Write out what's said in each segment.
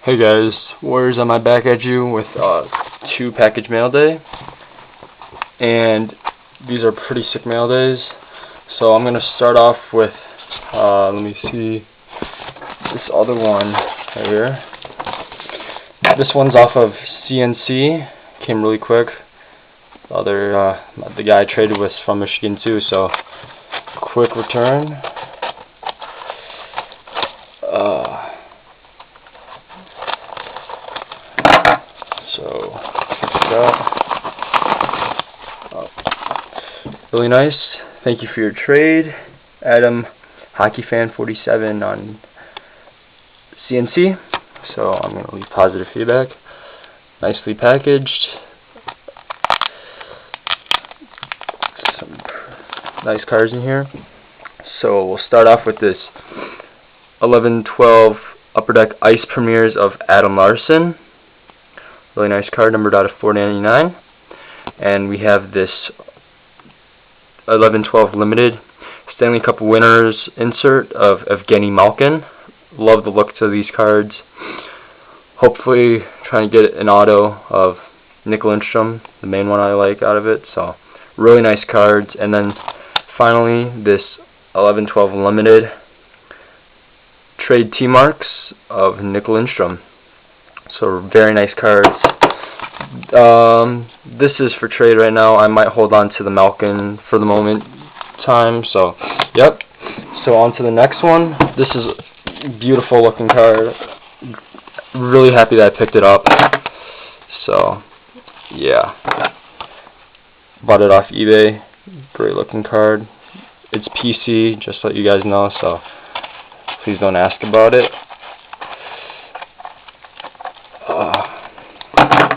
Hey guys, Warriors on my back at you with 2 package mail day, and these are pretty sick mail days. So I'm gonna start off with let me see, this other one right here. This one's off of CNC, came really quick. The guy I traded with from Michigan too, so quick return. So check this out. Really nice. Thank you for your trade, Adam Hockey Fan 47 on CNC. So I'm going to leave positive feedback. Nicely packaged. Some nice cards in here. So we'll start off with this 11-12 Upper Deck Ice Premieres of Adam Larsson. Really nice card, numbered out of 499. And we have this 11-12 Limited Stanley Cup Winners insert of Evgeny Malkin. Love the looks of these cards. Hopefully trying to get an auto of Lidstrom, the main one I like out of it. So really nice cards. And then finally this 11-12 Limited Trade T-Marks of Lidstrom. So very nice cards. This is for trade right now. I might hold on to the Malkin for the moment time. So yep. So on to the next one. This is a beautiful looking card. Really happy that I picked it up. So yeah, bought it off eBay. Great looking card. It's PC, just to let you guys know. So please don't ask about it.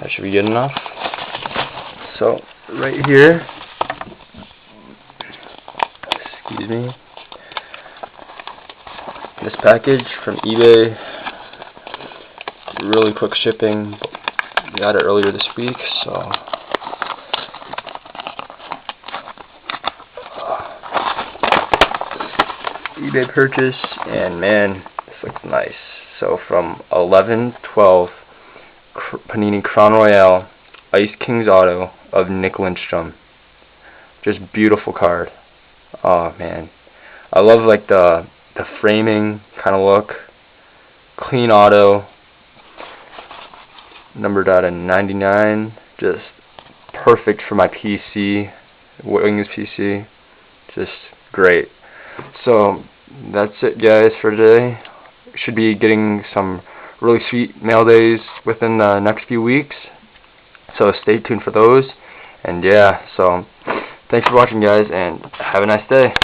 That should be good enough. So right here, excuse me, this package from eBay, really quick shipping. We got it earlier this week, so eBay purchase, and man, this looks nice. So from 11-12 Panini Crown Royale Ice Kings Auto of Lidstrom. Just beautiful card. Oh man, I love like the framing kind of look. Clean auto, numbered out of 99. Just perfect for my PC, Wings PC. Just great. So that's it guys for today. Should be getting some really sweet mail days within the next few weeks, so stay tuned for those. And yeah, so thanks for watching guys, and have a nice day.